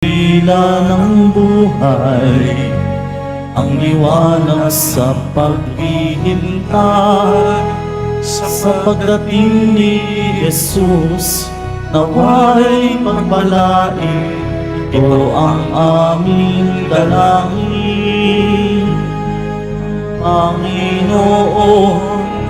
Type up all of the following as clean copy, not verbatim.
Dila ng buhay, ang liwanag sa paghihintay sa pagdating ni Jesus. Nawa'y pagpalain, ito ang aming dalangin. Panginoon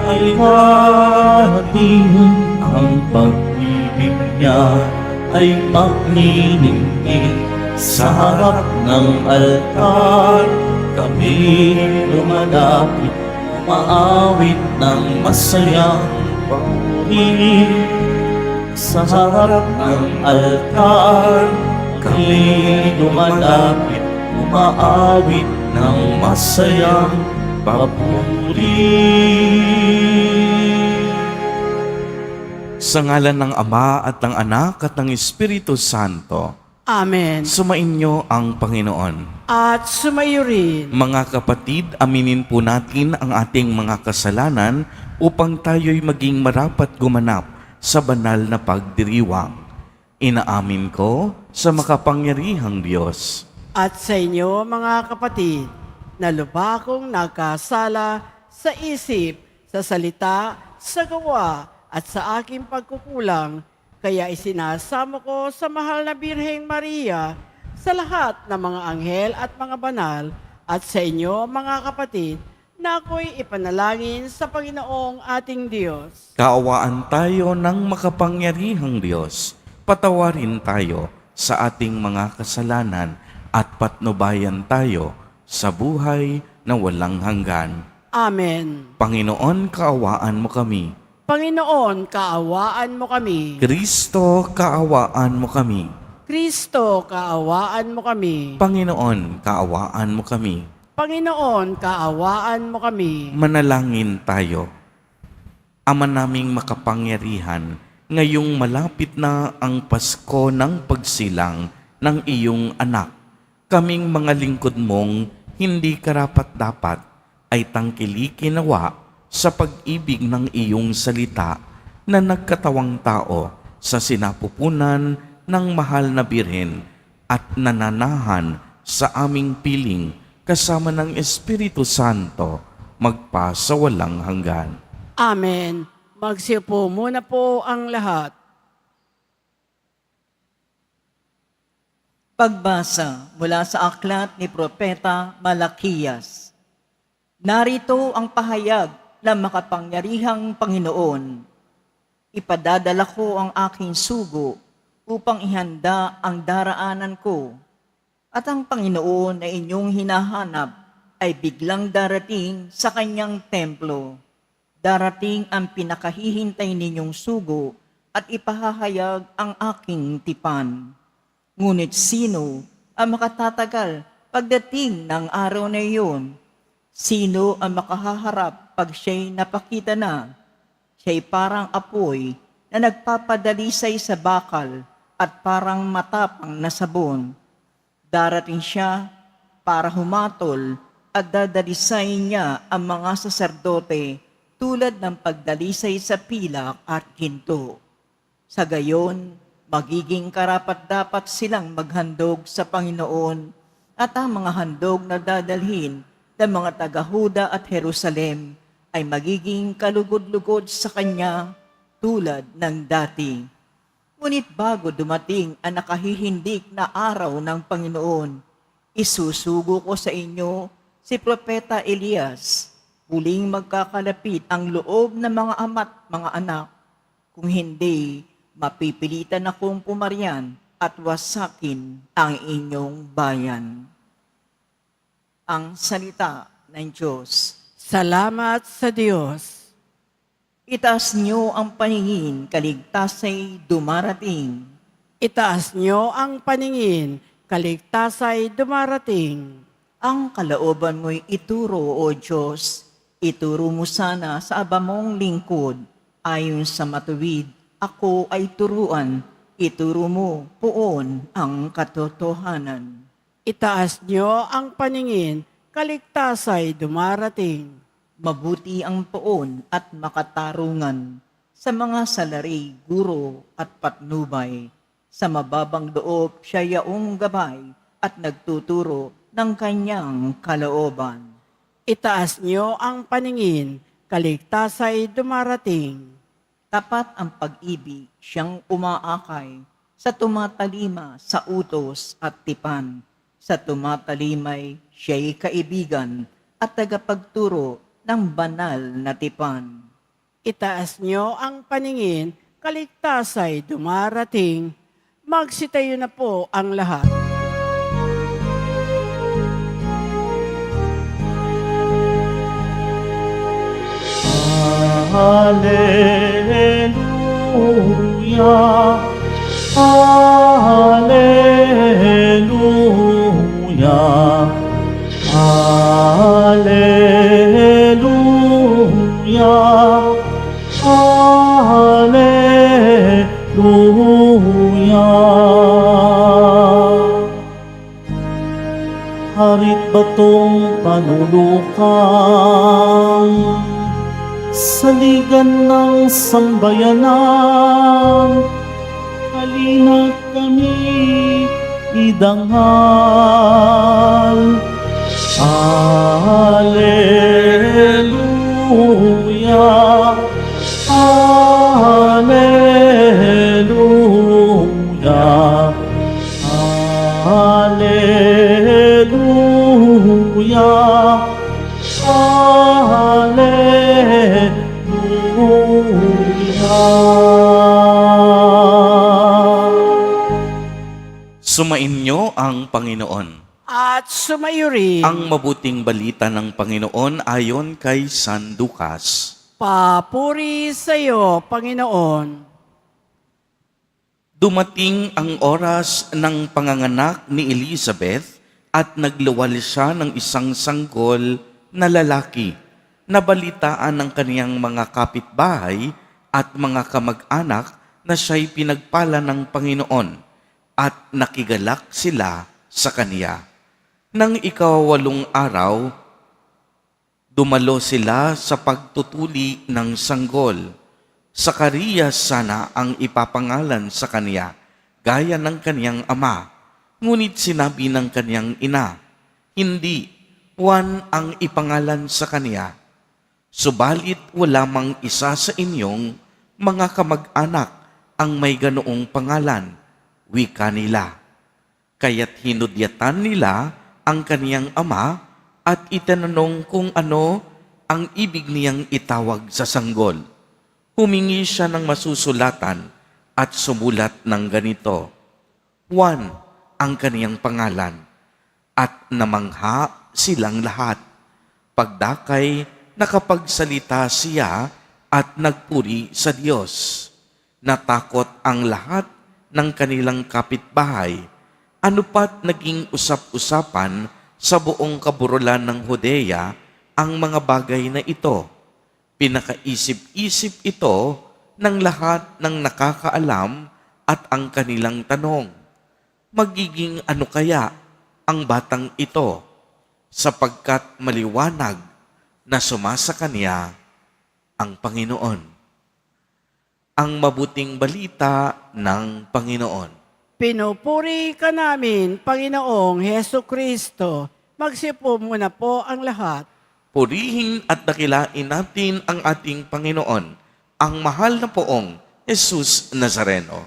ay parating, ang pag-ibig niya ay magniningning. Sa harap ng altar kami lumalapit, umaawit ng masayang pag-ibig. Sa harap ng altar kami lumalapit, umaawit ng masayang papuri. Sa ngalan ng Ama at ng Anak at ng Espiritu Santo. Amen. Sumainyo ang Panginoon. At sumayo rin. Mga kapatid, aminin po natin ang ating mga kasalanan upang tayo'y maging marapat gumanap sa banal na pagdiriwang. Inaamin ko sa makapangyarihang Diyos. At sa inyo, mga kapatid, na lubha akong nagkasala sa isip, sa salita, sa gawa, at sa aking pagkukulang, kaya isinasamo ko sa mahal na Birheng Maria, sa lahat ng mga anghel at mga banal, at sa inyo, mga kapatid, na ako'y ipanalangin sa Panginoong ating Diyos. Kaawaan tayo ng makapangyarihang Diyos. Patawarin tayo sa ating mga kasalanan at patnubayan tayo sa buhay na walang hanggan. Amen. Panginoon, kaawaan mo kami. Panginoon, kaawaan mo kami. Kristo, kaawaan mo kami. Kristo, kaawaan mo kami. Panginoon, kaawaan mo kami. Panginoon, kaawaan mo kami. Manalangin tayo. Ama naming makapangyarihan, ngayong malapit na ang Pasko ng pagsilang ng iyong anak, kaming mga lingkod mong hindi karapat-dapat ay tangkilikin nawa sa pag-ibig ng iyong salita na nagkatawang tao sa sinapupunan ng mahal na Birhen at nananahan sa aming piling kasama ng Espiritu Santo magpa sa walang hanggan. Amen. Magsiupo muna po ang lahat. Pagbasa mula sa aklat ni Propeta Malakiyas. Narito ang pahayag ng makapangyarihang Panginoon. Ipadadala ko ang aking sugo upang ihanda ang daraanan ko. At ang Panginoon na inyong hinahanap ay biglang darating sa kanyang templo. Darating ang pinakahihintay ninyong sugo at ipahahayag ang aking tipan. Ngunit sino ang makatatagal pagdating ng araw na iyon? Sino ang makahaharap pag siya'y napakita na? Siya'y parang apoy na nagpapadalisay sa bakal at parang matapang na sabon. Darating siya para humatol at dadalisay niya ang mga saserdote tulad ng pagdalisay sa pilak at ginto. Sa gayon, magiging karapat-dapat silang maghandog sa Panginoon at ang mga handog na dadalhin ng mga taga-Huda at Jerusalem ay magiging kalugod-lugod sa Kanya tulad ng dati. Ngunit bago dumating ang nakahihindik na araw ng Panginoon, isusugo ko sa inyo si Propeta Elias. Huling magkakalapit ang loob ng mga ama't mga anak. Kung hindi, mapipilitan akong pumaryan at wasakin ang inyong bayan. Ang salita ng Diyos. Salamat sa Diyos. Itaas niyo ang paningin, kaligtasay dumarating. Itaas niyo ang paningin, kaligtasay dumarating. Ang kalooban mo'y ituro, O Diyos. Ituro mo sana sa aba mong lingkod. Ayon sa matuwid, ako ay turuan. Ituro mo poon ang katotohanan. Itaas niyo ang paningin, kaligtasay dumarating. Mabuti ang poon at makatarungan sa mga salari, guro at patnubay. Sa mababang loob siya yaong gabay at nagtuturo ng kanyang kalooban. Itaas niyo ang paningin, kaligtasa'y dumarating. Tapat ang pag-ibig, siyang umaakay sa tumatalima sa utos at tipan. Sa tumatalimay, siya'y kaibigan at tagapagturo ng banal na tipan. Itaas niyo ang paningin, kaligtasa'y dumarating. Magsitayo na po ang lahat. Hallelujah, Hallelujah, Hallelujah, Hallelujah. Harit batong panulukang saligan ng sambayanan, halina't kami idangal. Alleluia, Alleluia, Alleluia, Sumainyo ang Panginoon. At sumayo rin. Ang mabuting balita ng Panginoon ayon kay San Lucas. Papuri sa iyo, Panginoon. Dumating ang oras ng panganganak ni Elizabeth at nagluwal siya ng isang sanggol na lalaki. Nabalitaan ng kaniyang mga kapitbahay at mga kamag-anak na siya'y pinagpala ng Panginoon at nakigalak sila sa kaniya. Nang ikawalong araw, dumalo sila sa pagtutuli ng sanggol. Sakarias sana ang ipapangalan sa kaniya, gaya ng kaniyang ama. Ngunit sinabi ng kaniyang ina, hindi, Juan ang ipangalan sa kaniya. Subalit wala mang isa sa inyong mga kamag-anak ang may ganoong pangalan, wika nila. Kaya't hinudyatan nila ang kaniyang ama at itanong kung ano ang ibig niyang itawag sa sanggol. Humingi siya ng masusulatan at sumulat ng ganito, Juan ang kaniyang pangalan, at namangha silang lahat. Pagdakay, nakapagsalita siya at nagpuri sa Diyos. Natakot ang lahat ng kanilang kapitbahay. Ano pat naging usap-usapan sa buong kaburulan ng Judea ang mga bagay na ito. Pinakaisip-isip ito ng lahat ng nakakaalam at ang kanilang tanong, magiging ano kaya ang batang ito sapagkat maliwanag na sumasa kanya ang Panginoon. Ang mabuting balita ng Panginoon. Pinupuri ka namin, Panginoong Heso Kristo. Magsipo muna po ang lahat. Purihin at dakilain natin ang ating Panginoon, ang mahal na poong Jesus Nazareno.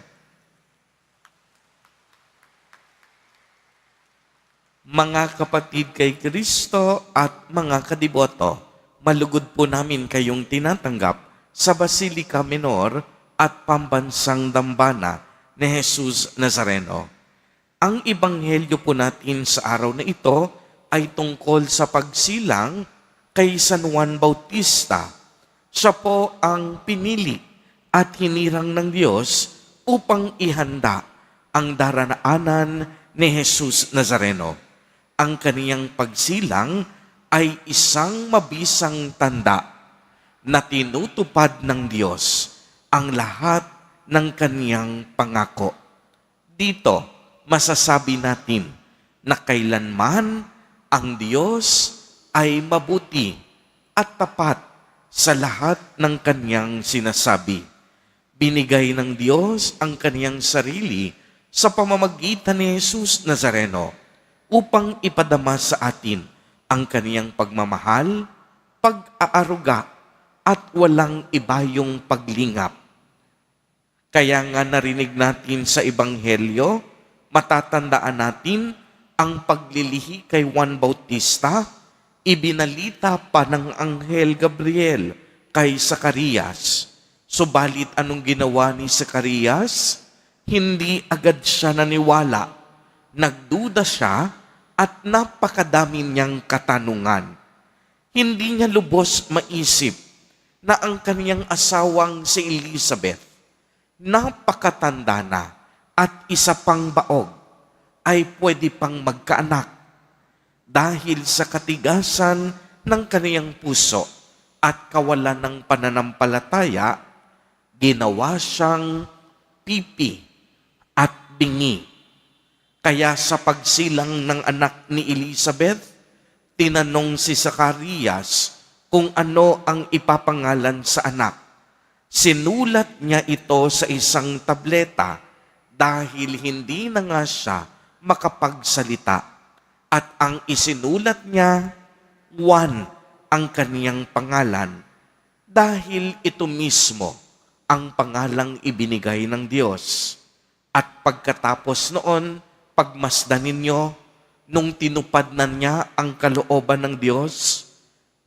Mga kapatid kay Kristo at mga kadiboto, malugod po namin kayong tinatanggap sa Basilica Minor at Pambansang Dambana ni Jesus Nazareno. Ang ebanghelyo po natin sa araw na ito ay tungkol sa pagsilang kay San Juan Bautista. Siya po ang pinili at hinirang ng Diyos upang ihanda ang daranaanan ni Jesus Nazareno. Ang kaniyang pagsilang ay isang mabisang tanda na tinutupad ng Diyos ang lahat ng kaniyang pangako. Dito, masasabi natin na kailanman ang Diyos ay mabuti at tapat sa lahat ng kaniyang sinasabi. Binigay ng Diyos ang kaniyang sarili sa pamamagitan ni Jesus Nazareno upang ipadama sa atin ang kaniyang pagmamahal, pag-aaruga at walang ibayong paglingap. Kaya nga narinig natin sa Ebanghelyo, matatandaan natin ang paglilihi kay Juan Bautista, ibinalita pa ng Anghel Gabriel kay Zacarias. Subalit anong ginawa ni Zacarias? Hindi agad siya naniwala. Nagduda siya at napakadami niyang katanungan. Hindi niya lubos maisip na ang kaniyang asawang si Elizabeth, napakatanda na at isa pang baog, ay pwede pang magkaanak. Dahil sa katigasan ng kaniyang puso at kawalan ng pananampalataya, ginawa siyang pipi at bingi. Kaya sa pagsilang ng anak ni Elizabeth, tinanong si Zacarias kung ano ang ipapangalan sa anak. Sinulat niya ito sa isang tableta dahil hindi na nga siya makapagsalita. At ang isinulat niya, Juan ang kaniyang pangalan dahil ito mismo ang pangalang ibinigay ng Diyos. At pagkatapos noon, pagmasdan ninyo, nung tinupad na niya ang kalooban ng Diyos,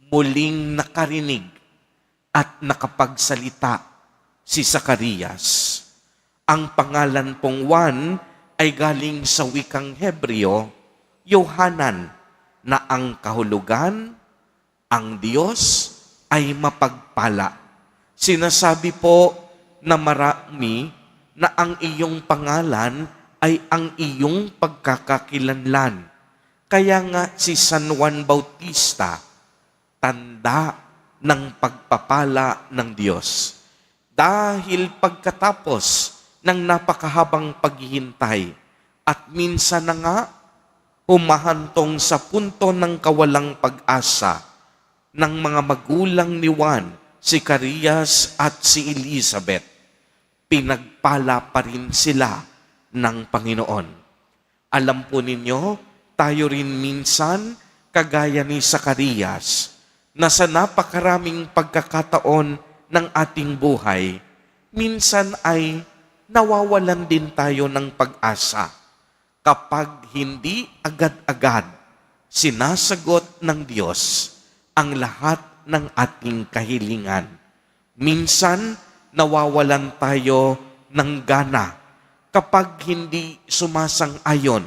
muling nakarinig at nakapagsalita si Zacarias. Ang pangalan pong Juan ay galing sa wikang Hebreo, Yohanan, na ang kahulugan, ang Diyos ay mapagpala. Sinasabi po na marami na ang iyong pangalan ay ang iyong pagkakakilanlan. Kaya nga si San Juan Bautista, tanda ng pagpapala ng Diyos. Dahil pagkatapos ng napakahabang paghihintay at minsan na nga humahantong sa punto ng kawalang pag-asa ng mga magulang ni Juan, si Zacarias at si Elizabeth, pinagpala pa rin sila ng Panginoon. Alam po ninyo, tayo rin minsan, kagaya ni Zacarias, na sa napakaraming pagkakataon ng ating buhay, minsan ay nawawalan din tayo ng pag-asa kapag hindi agad-agad sinasagot ng Diyos ang lahat ng ating kahilingan. Minsan, nawawalan tayo ng gana kapag hindi sumasang-ayon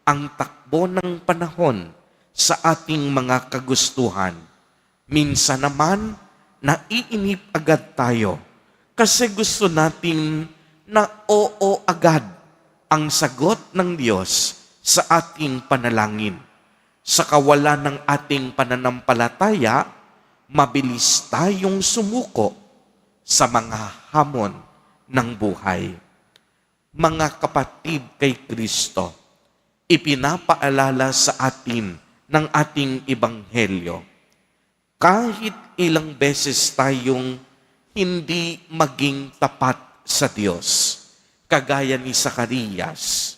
ang takbo ng panahon sa ating mga kagustuhan. Minsan naman, naiinip agad tayo kasi gusto natin na oo agad ang sagot ng Diyos sa ating panalangin. Sa kawalan ng ating pananampalataya, mabilis tayong sumuko sa mga hamon ng buhay. Mga kapatid kay Kristo, ipinapaalala sa atin ng ating Ebanghelyo, kahit ilang beses tayong hindi maging tapat sa Diyos, kagaya ni Zacarias,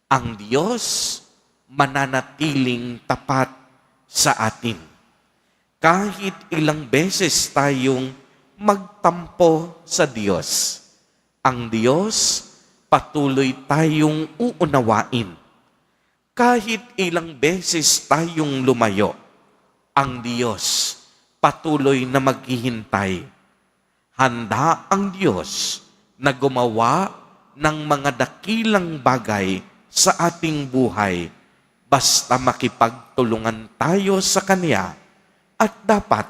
ang Diyos mananatiling tapat sa atin. Kahit ilang beses tayong magtampo sa Diyos, ang Diyos patuloy tayong uunawain. Kahit ilang beses tayong lumayo, ang Diyos patuloy na maghihintay. Handa ang Diyos na gumawa ng mga dakilang bagay sa ating buhay basta makipagtulungan tayo sa Kanya at dapat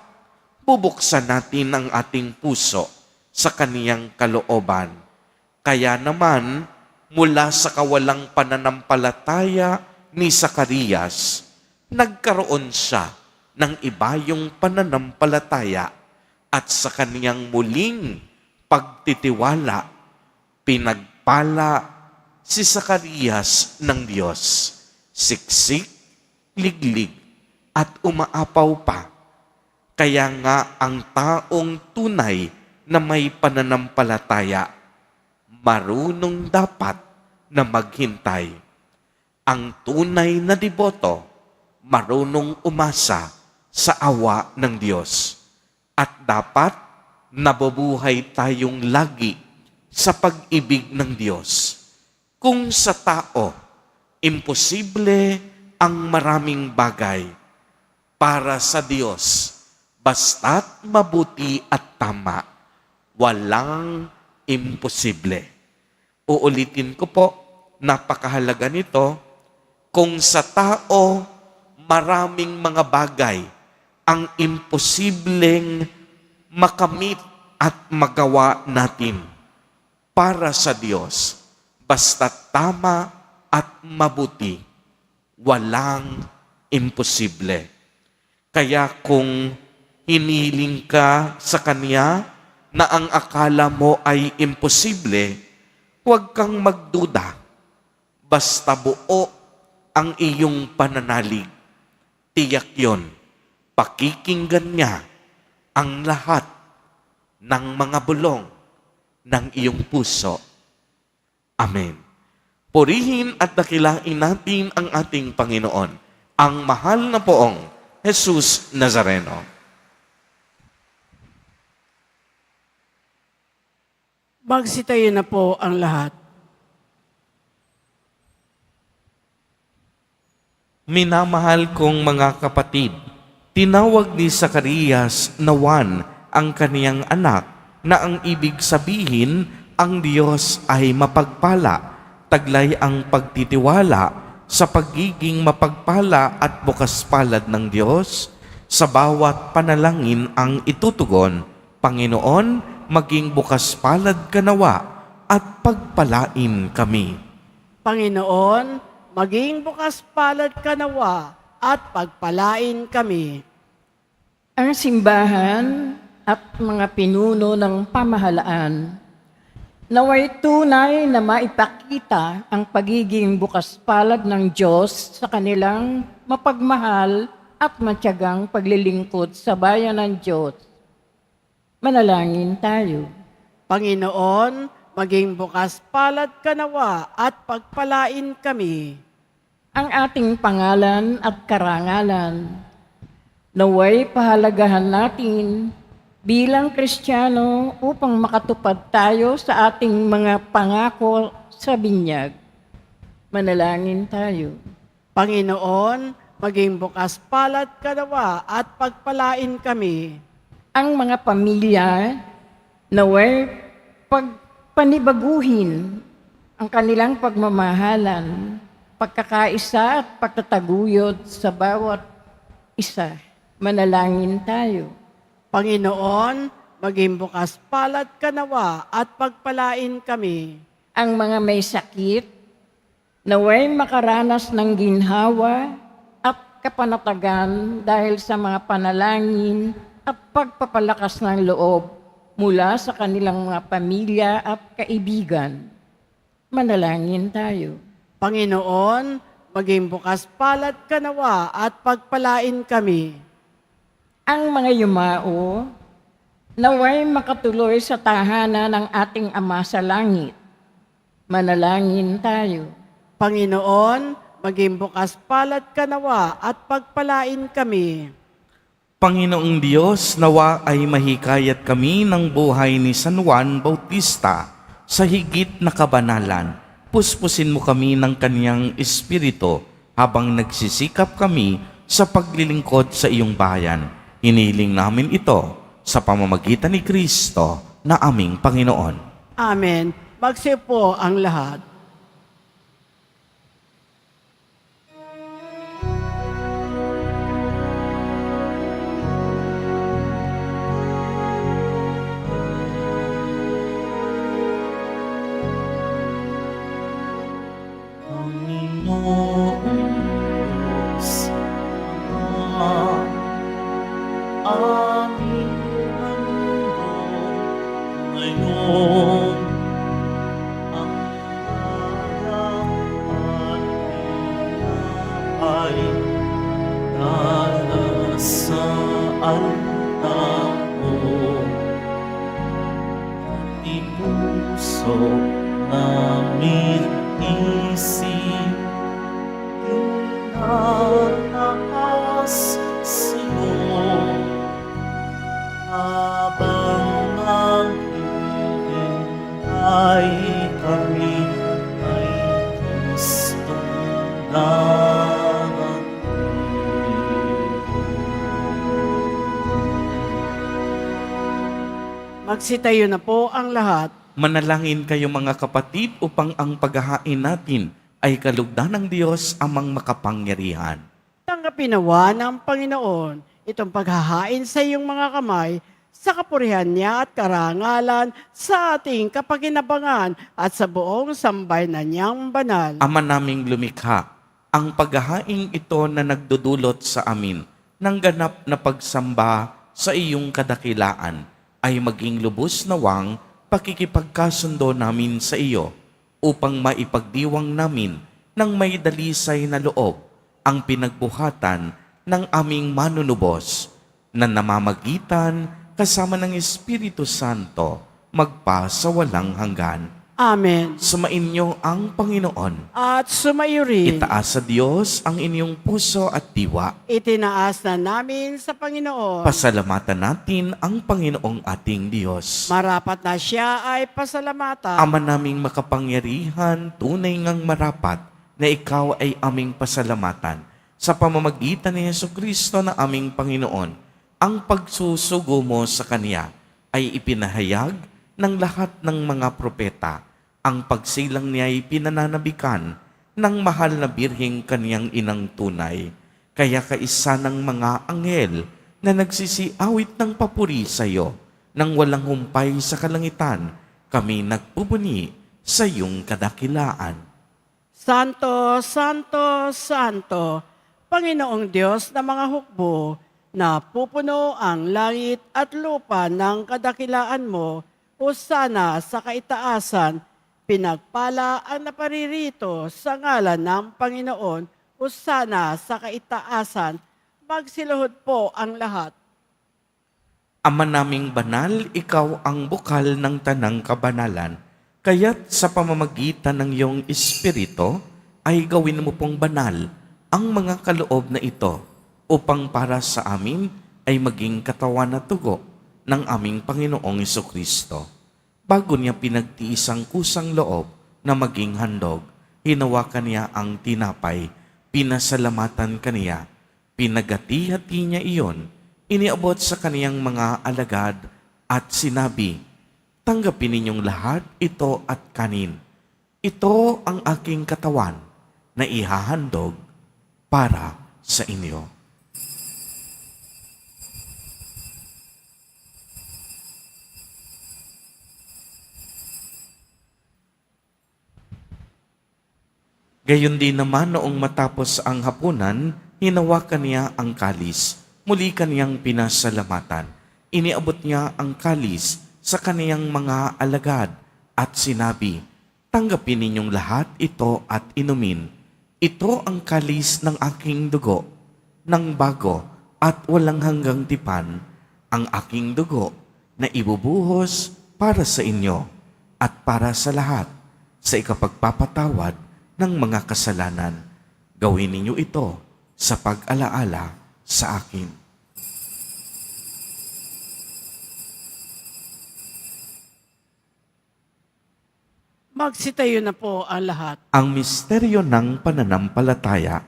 bubuksan natin ang ating puso sa Kaniyang kalooban. Kaya naman, mula sa kawalang pananampalataya ni Zacarias, nagkaroon siya ng ibayong pananampalataya at sa kaniyang muling pagtitiwala, pinagpala si Zacarias ng Diyos. Siksik, liglig, at umaapaw pa. Kaya nga ang taong tunay na may pananampalataya, marunong dapat na maghintay. Ang tunay na deboto, marunong umasa sa awa ng Diyos. At dapat nabubuhay tayong lagi sa pag-ibig ng Diyos. Kung sa tao, imposible ang maraming bagay, para sa Diyos, basta't mabuti at tama, walang imposible. Uulitin ko po, napakahalaga nito. Kung sa tao, maraming mga bagay ang imposibleng makamit at magawa natin. Para sa Diyos, basta tama at mabuti, walang imposible. Kaya kung hiniling ka sa Kanya na ang akala mo ay imposible, huwag kang magduda. Basta buo ang iyong pananalig. Tiyak yon, pakikinggan niya ang lahat ng mga bulong ng iyong puso. Amen. Purihin at dakilain natin ang ating Panginoon, ang mahal na poong Jesus Nazareno. Magsitayo na po ang lahat. Minamahal kong mga kapatid, tinawag ni Zacarias na Juan ang kaniyang anak na ang ibig sabihin, ang Diyos ay mapagpala, taglay ang pagtitiwala sa pagiging mapagpala at bukas palad ng Diyos. Sa bawat panalangin ang itutugon, Panginoon, maging bukas palad ka nawa at pagpalain kami. Panginoon, maging bukas palad ka nawa at pagpalain kami. Ang simbahan at mga pinuno ng pamahalaan naway tunay na maipakita ang pagiging bukas palad ng Diyos sa kanilang mapagmahal at matyagang paglilingkod sa bayan ng Diyos. Manalangin tayo. Panginoon, maging bukas palad ka nawa at pagpalain kami. Ang ating pangalan at karangalan, naway pahalagahan natin bilang Kristiyano upang makatupad tayo sa ating mga pangako sa binyag. Manalangin tayo. Panginoon, maging bukas palad ka nawa at pagpalain kami. Ang mga pamilya naway panibaguhin ang kanilang pagmamahalan, pagkakaisa at pagtataguyod sa bawat isa. Manalangin tayo. Panginoon, maging bukas palad ka nawa at pagpalain kami. Ang mga may sakit, naway makaranas ng ginhawa at kapanatagan dahil sa mga panalangin at pagpapalakas ng loob mula sa kanilang mga pamilya at kaibigan. Manalangin tayo. Panginoon, maging bukas palad ka nawa at pagpalain kami. Ang mga yumao, naway makatuloy sa tahanan ng ating Ama sa Langit. Manalangin tayo. Panginoon, maging bukas palad ka nawa at pagpalain kami. Panginoong Diyos, nawa ay mahikayat kami ng buhay ni San Juan Bautista sa higit na kabanalan. Puspusin mo kami ng kaniyang espiritu habang nagsisikap kami sa paglilingkod sa iyong bayan. Hiniling namin ito sa pamamagitan ni Kristo na aming Panginoon. Amen. Magsiupo ang lahat. Panginoon Diyos, Ama, aming mundo ngayon, ang harapan ay darasaan mo. Pati puso namin tataas sa'yo habang maghihintay kami kay Kristo darating. Magsitayo na po ang lahat. Manalangin kayo mga kapatid upang ang paghahain natin ay kalugdan ng Diyos amang makapangyarihan. Tanggapin nawa ng Panginoon itong paghahain sa iyong mga kamay sa kapurihan niya at karangalan sa ating kapakinabangan at sa buong sambayanan niyang banal. Ama naming lumikha, ang paghahain ito na nagdudulot sa amin ng ganap na pagsamba sa iyong kadakilaan ay maging lubos nawang pakikipagkasundo namin sa iyo upang maipagdiwang namin ng may dalisay na loob ang pinagbuhatan ng aming manunubos na namamagitan kasama ng Espiritu Santo magpa sa walang hanggan. Amen. Sumainyo ang Panginoon. At sumayo rin. Itaas sa Diyos ang inyong puso at diwa. Itinaas na namin sa Panginoon. Pasalamatan natin ang Panginoong ating Diyos. Marapat na siya ay pasalamatan. Ama naming makapangyarihan, tunay ngang marapat na ikaw ay aming pasalamatan. Sa pamamagitan ni Jesucristo na aming Panginoon, ang pagsusugo mo sa Kanya ay ipinahayag ng lahat ng mga propeta. Ang pagsilang niya ay pinananabikan ng mahal na birheng Kaniyang inang tunay. Kaya kaisa ng mga anghel na nagsisiawit ng papuri sa iyo, nang walang humpay sa kalangitan, kami nagpupuni sa iyong kadakilaan. Santo, Santo, Santo, Panginoong Diyos na mga hukbo, na pupuno ang langit at lupa ng kadakilaan mo, Hosana sa kaitaasan, pinagpala ang naparirito sa ngalan ng Panginoon, Hosana sa kaitaasan, magsiluhod po ang lahat. Ama naming banal, ikaw ang bukal ng tanang kabanalan. Kaya't sa pamamagitan ng iyong Espiritu, ay gawin mo pong banal ang mga kaloob na ito upang para sa amin ay maging katawan na tugo ng aming Panginoong Jesucristo. Bago niya pinagtiis ang kusang loob na maging handog, hinawakan niya ang tinapay, pinasalamatan kaniya, pinagati-hati niya iyon, iniabot sa kaniyang mga alagad at sinabi, "Tanggapin ninyong lahat ito at kanin. Ito ang aking katawan na ihahandog para sa inyo." Gayon din naman noong matapos ang hapunan, hinawakan niya ang kalis. Muli kaniyang pinasalamatan. Iniabot niya ang kalis sa kaniyang mga alagad at sinabi, "Tanggapin ninyong lahat ito at inumin. Ito ang kalis ng aking dugo, ng bago at walang hanggang tipan, ang aking dugo na ibubuhos para sa inyo at para sa lahat sa ikapagpapatawad ng mga kasalanan. Gawin ninyo ito sa pag-alaala sa akin." Magsitayo na po ang lahat. Ang misteryo ng pananampalataya.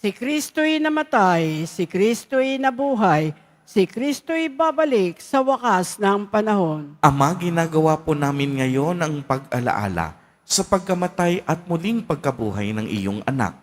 Si Kristo'y namatay, si Kristo'y nabuhay, si Kristo'y babalik sa wakas ng panahon. Ama, ginagawa po namin ngayon ang pag-alaala sa pagkamatay at muling pagkabuhay ng iyong anak.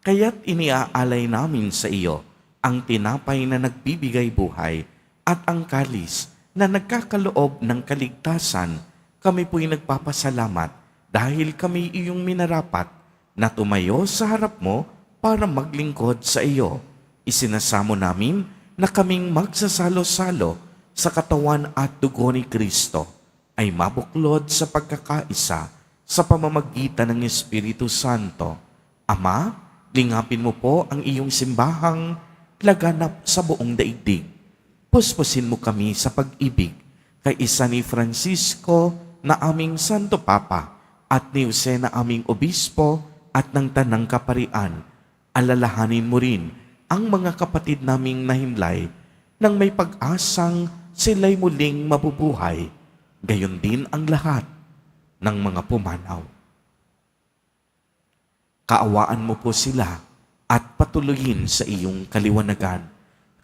Kaya't iniaalay namin sa iyo ang tinapay na nagbibigay buhay at ang kalis na nagkakaloob ng kaligtasan. Kami po'y nagpapasalamat dahil kami iyong minarapat na tumayo sa harap mo para maglingkod sa iyo. Isinasamo namin na kaming magsasalo-salo sa katawan at dugo ni Kristo ay mabuklod sa pagkakaisa sa pamamagitan ng Espiritu Santo. Ama, lingapin mo po ang iyong simbahang laganap sa buong daigdig. Puspusin mo kami sa pag-ibig kay isa ni Francisco na aming Santo Papa at ni Jose na aming Obispo at ng Tanang Kaparian, alalahanin mo rin ang mga kapatid naming nahimlay nang may pag-asang sila'y muling mabubuhay, gayon din ang lahat ng mga pumanaw. Kaawaan mo po sila at patuloyin sa iyong kaliwanagan.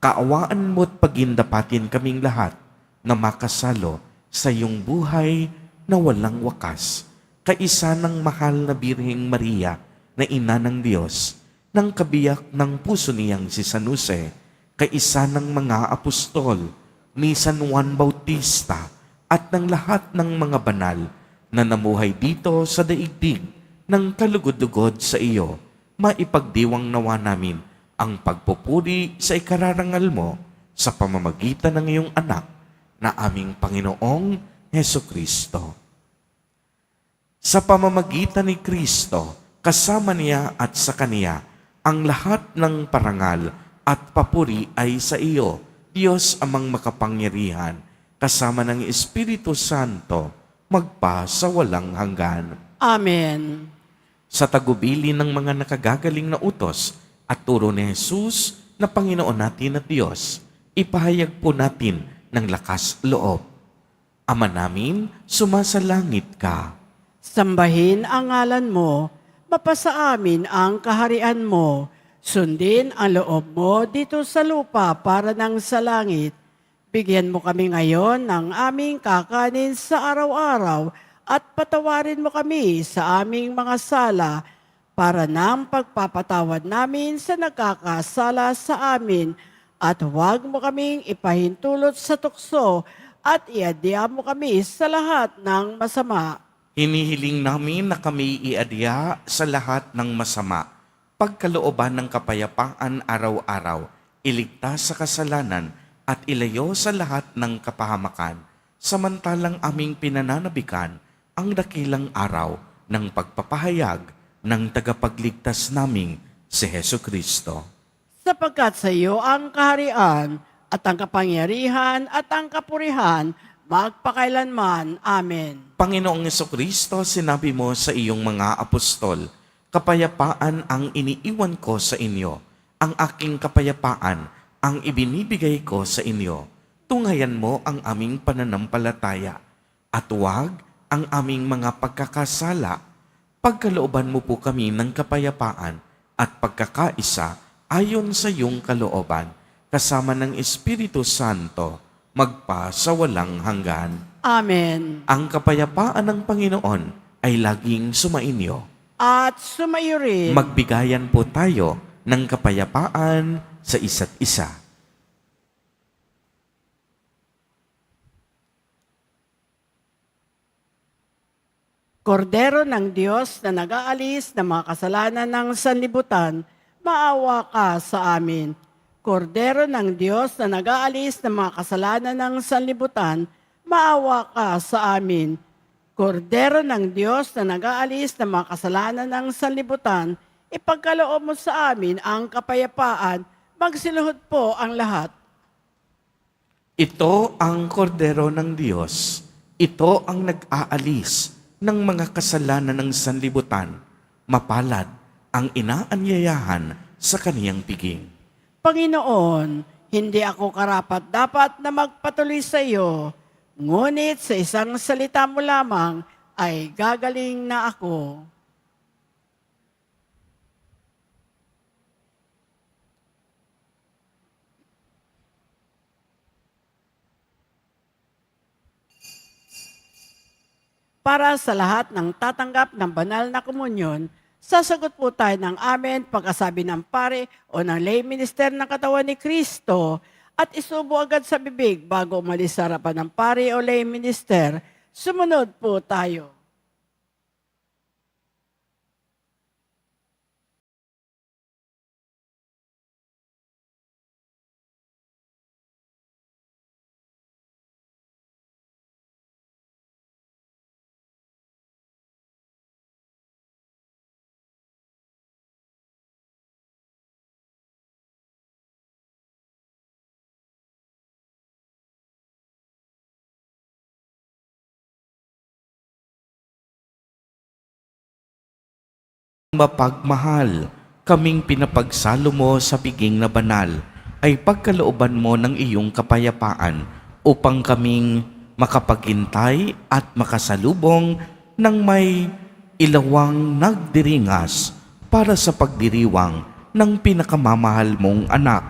Kaawaan mo't pagindapatin kaming lahat na makasalo sa iyong buhay na walang wakas. Kaisa ng mahal na Birheng Maria na ina ng Diyos, ng kabiyak ng puso niyang si San Jose, kaisa ng mga apostol, ni San Juan Bautista, at ng lahat ng mga banal na namuhay dito sa daigdig ng kalugod-lugod sa iyo, maipagdiwang nawa namin ang pagpupuri sa ikararangal mo sa pamamagitan ng iyong anak na aming Panginoong Hesukristo. Sa pamamagitan ni Kristo, kasama niya at sa Kaniya, ang lahat ng parangal at papuri ay sa iyo, Diyos amang makapangyarihan, kasama ng Espiritu Santo, magpa sa walang hanggan. Amen. Sa tagubili ng mga nakagagaling na utos at turo ni Jesus na Panginoon natin at Diyos, ipahayag po natin ng lakas loob. Ama namin, sumasalangit ka. Sambahin ang ngalan mo, mapasa amin ang kaharian mo, sundin ang loob mo dito sa lupa para nang sa langit. Bigyan mo kami ngayon ng aming kakanin sa araw-araw at patawarin mo kami sa aming mga sala para nang pagpapatawad namin sa nagkakasala sa amin at huwag mo kaming ipahintulot sa tukso at iadya mo kami sa lahat ng masama. Hinihiling namin na kami iadya sa lahat ng masama, pagkalooban ng kapayapaan araw-araw, iligtas sa kasalanan at ilayo sa lahat ng kapahamakan, samantalang aming pinananabikan ang dakilang araw ng pagpapahayag ng tagapagligtas naming si Hesukristo. Sapagkat sa iyo ang kaharian at ang kapangyarihan at ang kapurihan magpakailanman. Amen. Panginoong Hesukristo, sinabi mo sa iyong mga apostol, kapayapaan ang iniiwan ko sa inyo, ang aking kapayapaan ang ibinibigay ko sa inyo. Tunghayan mo ang aming pananampalataya at huwag ang aming mga pagkakasala. Pagkalooban mo po kami ng kapayapaan at pagkakaisa ayon sa iyong kalooban, kasama ng Espiritu Santo, magpa sa walang hanggan. Amen. Ang kapayapaan ng Panginoon ay laging sumainyo. At sumayo rin. Magbigayan po tayo ng kapayapaan sa isa't isa. Kordero ng Diyos na nag-aalis ng mga kasalanan ng sanlibutan, maawa ka sa amin. Kordero ng Diyos na nag-aalis ng mga kasalanan ng sanlibutan, maawa ka sa amin. Kordero ng Diyos na nag-aalis ng mga kasalanan ng sanlibutan, ipagkaloob mo sa amin ang kapayapaan, magsiluhod po ang lahat. Ito ang kordero ng Diyos. Ito ang nag-aalis ng mga kasalanan ng sanlibutan. Mapalad ang inaanyayahan sa kaniyang piging. Panginoon, hindi ako karapat-dapat na magpatuloy sa iyo, ngunit sa isang salita mo lamang ay gagaling na ako. Para sa lahat ng tatanggap ng banal na komunyon, sasagot po tayo ng amen pagkasabi ng pare o ng lay minister ng katawan ni Kristo at isubo agad sa bibig bago umalis sa harapan ng pare o lay minister. Sumunod po tayo. Mapagmahal kaming pinapagsalo mo sa piging na banal, ay pagkalooban mo ng iyong kapayapaan upang kaming makapaghintay at makasalubong ng may ilawang nagdiringas para sa pagdiriwang ng pinakamamahal mong anak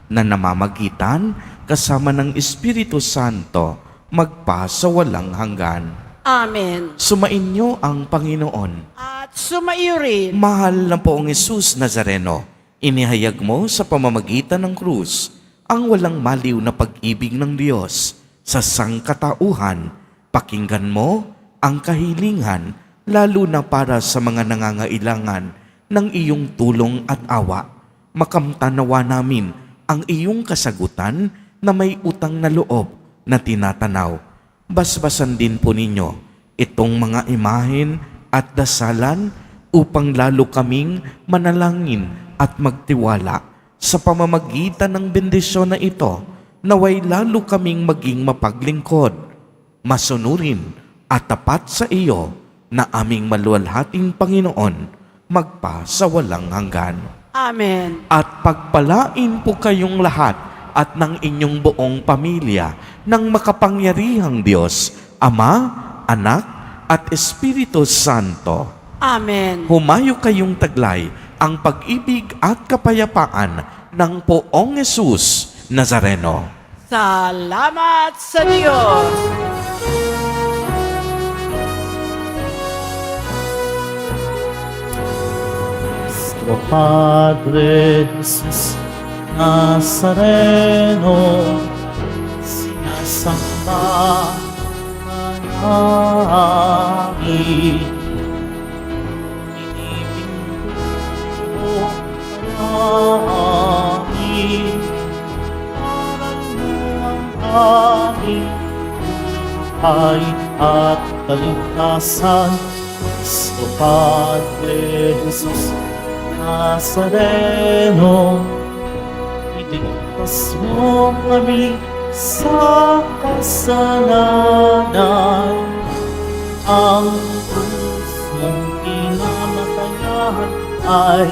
na namamagitan kasama ng Espiritu Santo magpa sa walang hanggan. Amen. Sumainyo ang Panginoon. At sumaiyo rin. Mahal na poong Jesus Nazareno, inihayag mo sa pamamagitan ng krus ang walang maliw na pag-ibig ng Diyos sa sangkatauhan. Pakinggan mo ang kahilingan, lalo na para sa mga nangangailangan ng iyong tulong at awa. Makamtanawa namin ang iyong kasagutan na may utang na loob na tinatanaw. Basbasan din po ninyo itong mga imahen at dasalan upang lalo kaming manalangin at magtiwala sa pamamagitan ng bendisyon na ito, naway lalo kaming maging mapaglingkod, masunurin at tapat sa iyo na aming maluwalhating Panginoon magpa sa walang hanggan. Amen. At pagpalain po kayong lahat at ng inyong buong pamilya ng makapangyarihang Diyos, Ama, Anak, at Espiritu Santo. Amen. Humayo kayong taglay ang pag-ibig at kapayapaan ng poong Jesus Nazareno. Salamat sa Diyos. Nuestro Padre Jesus Nazareno, sinasamba ka namin. Pinipinto ka namin, parang mo ang aming buhay at kaligtasan. Nuestro Padre Jesus Nazareno, iligtas mo kami sa kasalanan. Ang krus mong pinamatayan ay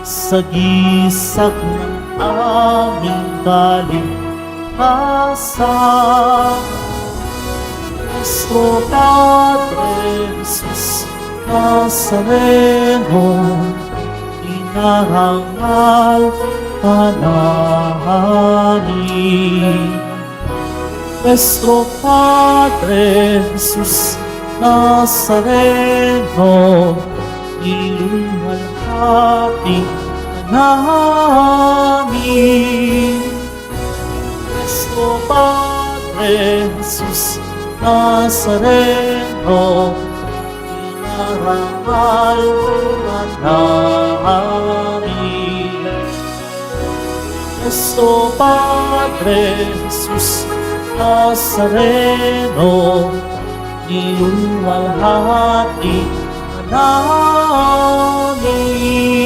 sagisag ng aming kaligtasan. Nuestro Padre Jesus Nazareno, inarangal ka namin. Nuestro Padre Jesus Nazareno, iluwalhati ka namin. Nuestro Padre Jesus Nazareno, inarangal ka namin. Nuestro Padre Jesus Nazareno, iluwalhati ka namin.